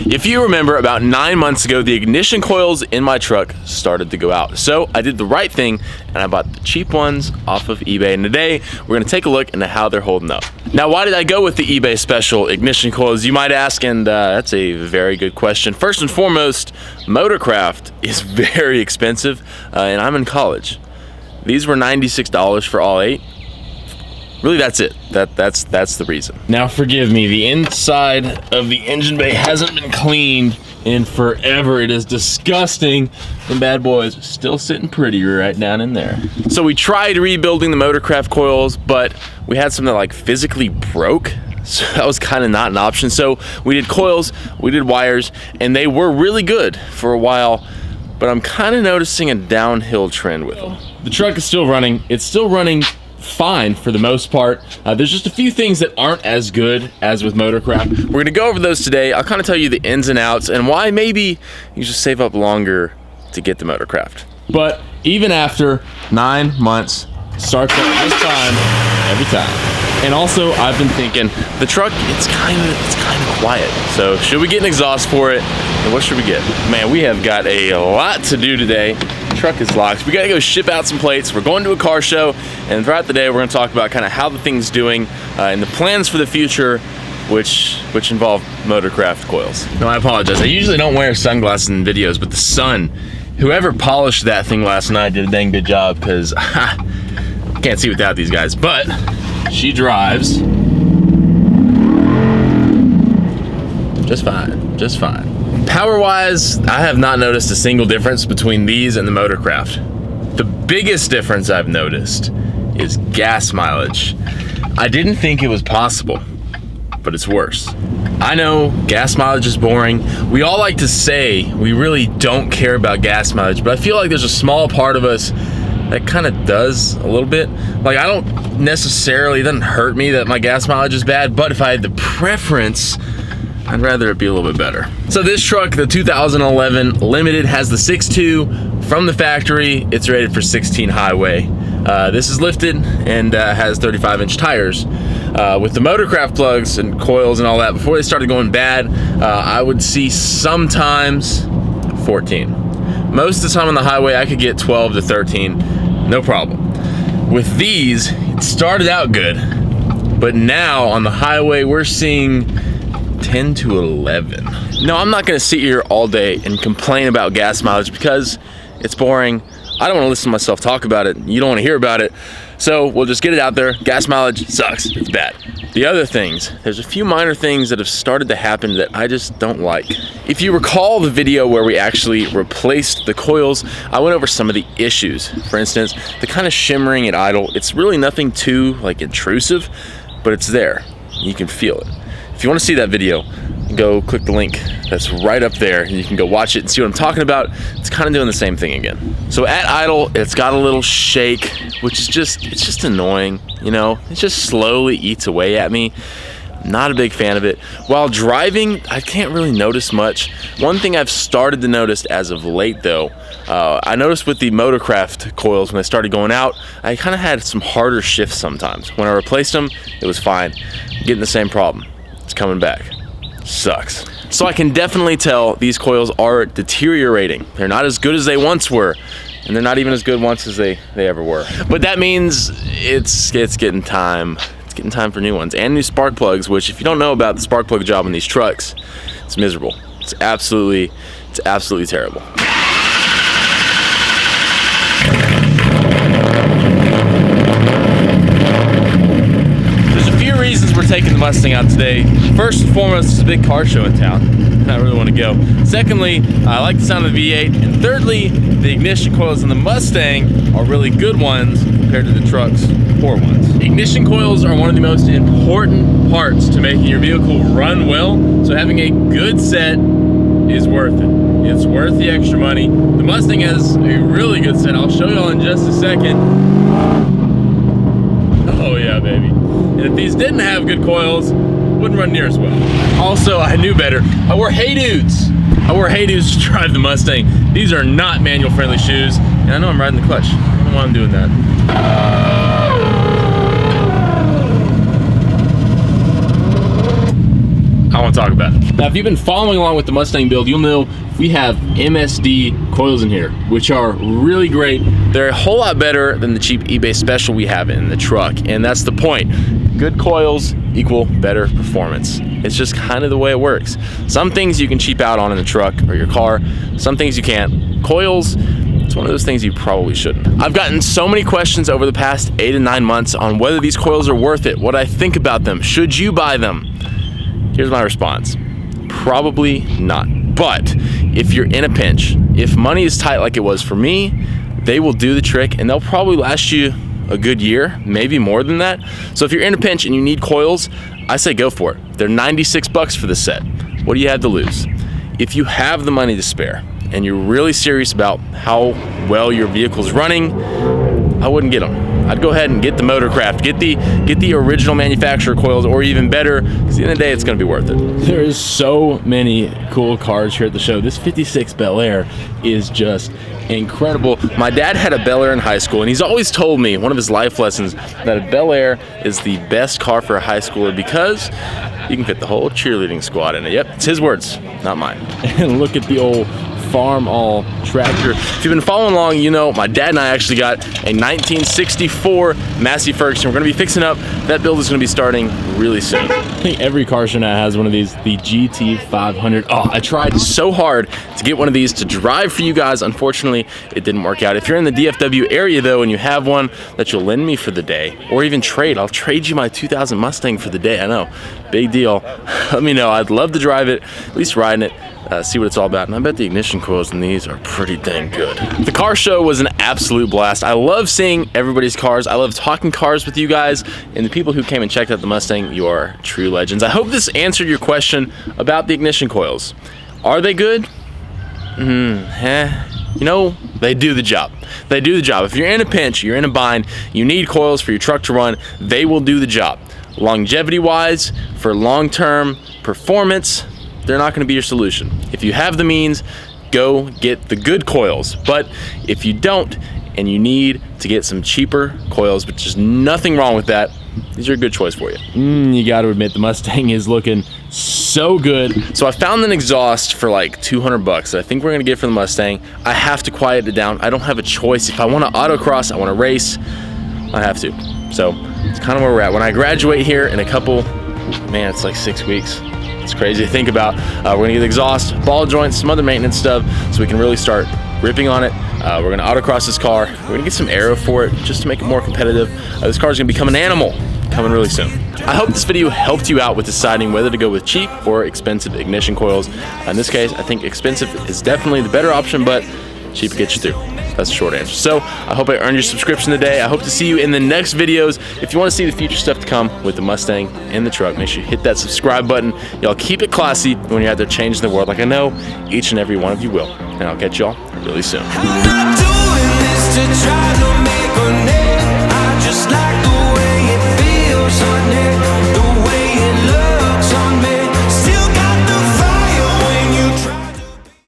If you remember, about 9 months ago, the ignition coils in my truck started to go out. So I did the right thing and I bought the cheap ones off of eBay. And today we're gonna take a look into how they're holding up. Now, why did I go with the eBay special ignition coils, you might ask, and that's a very good question. First and foremost, Motorcraft is very expensive and I'm in college. These were $96 for all 8. Really, that's it. That's the reason. Now, forgive me, the inside of the engine bay hasn't been cleaned in forever. It is disgusting. The bad boys are still sitting pretty right down in there. So we tried rebuilding the Motorcraft coils, but we had something that like physically broke. So that was kind of not an option. So we did coils, we did wires, and they were really good for a while, but I'm kind of noticing a downhill trend with them. The truck is still running. It's still running fine for the most part. There's just a few things that aren't as good as with Motorcraft. We're gonna go over those today. I'll kind of tell you the ins and outs and why maybe you should save up longer to get the Motorcraft. But even after 9 months, starts up this time every time. And also, I've been thinking the truck, it's kind of quiet. So should we get an exhaust for it? And what should we get? Man, we have got a lot to do today. Truck is locked. We gotta go ship out some plates. We're going to a car show, and throughout the day we're gonna talk about kind of how the thing's doing and the plans for the future, which involve Motorcraft coils. No, I apologize. I usually don't wear sunglasses in videos, but the sun, whoever polished that thing last night did a dang good job, because can't see without these guys. But she drives just fine, just fine. Power-wise, I have not noticed a single difference between these and the Motorcraft. The biggest difference I've noticed is gas mileage. I didn't think it was possible, but it's worse. I know gas mileage is boring. We all like to say we really don't care about gas mileage, but I feel like there's a small part of us that kind of does a little bit. Like, I don't necessarily, it doesn't hurt me that my gas mileage is bad, but if I had the preference, I'd rather it be a little bit better. So this truck, the 2011 Limited, has the 6.2 from the factory. It's rated for 16 highway. This is lifted and has 35-inch tires. With the Motorcraft plugs and coils and all that, before they started going bad, I would see sometimes 14. Most of the time on the highway, I could get 12 to 13, no problem. With these, it started out good, but now on the highway, we're seeing 10 to 11. No, I'm not gonna sit here all day and complain about gas mileage because it's boring. I don't wanna listen to myself talk about it. You don't wanna hear about it. So we'll just get it out there. Gas mileage sucks, it's bad. The other things, there's a few minor things that have started to happen that I just don't like. If you recall the video where we actually replaced the coils, I went over some of the issues. For instance, the kind of shimmering at idle, it's really nothing too like intrusive, but it's there, you can feel it. If you want to see that video, go click the link that's right up there and you can go watch it and see what I'm talking about. It's kind of doing the same thing again. So at idle, it's got a little shake, which is it's just annoying, you know? It just slowly eats away at me. Not a big fan of it. While driving, I can't really notice much. One thing I've started to notice as of late though, I noticed with the Motorcraft coils when they started going out, I kind of had some harder shifts sometimes. When I replaced them, it was fine. Getting the same problem. It's coming back. Sucks. So I can definitely tell these coils are deteriorating. They're not as good as they once were, and they're not even as good once as they ever were. But that means it's getting time. It's getting time for new ones and new spark plugs, which if you don't know about the spark plug job on these trucks, it's miserable. It's absolutely terrible. Reasons we're taking the Mustang out today. First and foremost, it's a big car show in town and I really want to go. Secondly, I like the sound of the V8. And thirdly, the ignition coils in the Mustang are really good ones compared to the truck's poor ones. Ignition coils are one of the most important parts to making your vehicle run well, so having a good set is worth it. It's worth the extra money. The Mustang has a really good set. I'll show y'all in just a second. Oh yeah, baby. And if these didn't have good coils, wouldn't run near as well. Also, I knew better. I wore Hey Dudes. To drive the Mustang. These are not manual friendly shoes. And I know I'm riding the clutch. I don't know why I'm doing that. I want to talk about it. Now, if you've been following along with the Mustang build, you'll know we have MSD coils in here, which are really great. They're a whole lot better than the cheap eBay special we have in the truck, and that's the point. Good coils equal better performance. It's just kind of the way it works. Some things you can cheap out on in the truck or your car, some things you can't. Coils, it's one of those things you probably shouldn't. I've gotten so many questions over the past 8 to 9 months on whether these coils are worth it, what I think about them, should you buy them? Here's my response. Probably not. But if you're in a pinch, if money is tight like it was for me, they will do the trick and they'll probably last you a good year, maybe more than that. So if you're in a pinch and you need coils, I say go for it. They're 96 bucks for the set. What do you have to lose? If you have the money to spare and you're really serious about how well your vehicle's running, I wouldn't get them. I'd go ahead and get the Motorcraft, get the original manufacturer coils, or even better, because at the end of the day, it's gonna be worth it. There is so many cool cars here at the show. This 56 Bel Air is just incredible. My dad had a Bel Air in high school, and he's always told me, one of his life lessons, that a Bel Air is the best car for a high schooler because you can fit the whole cheerleading squad in it. Yep, it's his words, not mine. And look at the old Farm All tractor. If you've been following along, you know my dad and I actually got a 1964 Massey Ferguson. We're gonna be fixing up. That build is gonna be starting really soon. I think every car show now has one of these, the GT500. Oh, I tried so hard to get one of these to drive for you guys. Unfortunately, it didn't work out. If you're in the DFW area though, and you have one that you'll lend me for the day, or even trade, I'll trade you my 2000 Mustang for the day. I know, big deal. Let me know. I'd love to drive it, at least riding it. See what it's all about, and I bet the ignition coils in these are pretty dang good. The car show was an absolute blast. I love seeing everybody's cars. I love talking cars with you guys, and the people who came and checked out the Mustang, you are true legends. I hope this answered your question about the ignition coils. Are they good? You know, they do the job. They do the job. If you're in a pinch, you're in a bind, you need coils for your truck to run, they will do the job. Longevity-wise, for long-term performance, they're not going to be your solution. If you have the means, go get the good coils. But if you don't, and you need to get some cheaper coils, which is nothing wrong with that, these are a good choice for you. You got to admit, the Mustang is looking so good. So I found an exhaust for like 200 bucks that I think we're going to get for the Mustang. I have to quiet it down. I don't have a choice. If I want to autocross, I want to race, I have to. So it's kind of where we're at. When I graduate here in a couple, man, it's like 6 weeks. It's crazy to think about. We're gonna get the exhaust, ball joints, some other maintenance stuff, so we can really start ripping on it. We're gonna autocross this car. We're gonna get some aero for it, just to make it more competitive. This car's gonna become an animal, coming really soon. I hope this video helped you out with deciding whether to go with cheap or expensive ignition coils. In this case, I think expensive is definitely the better option, but cheap gets you through. That's the short answer. So I hope I earned your subscription today. I hope to see you in the next videos. If you want to see the future stuff to come with the Mustang and the truck, make sure you hit that subscribe button. Y'all keep it classy when you're out there changing the world, like I know each and every one of you will. And I'll catch y'all really soon.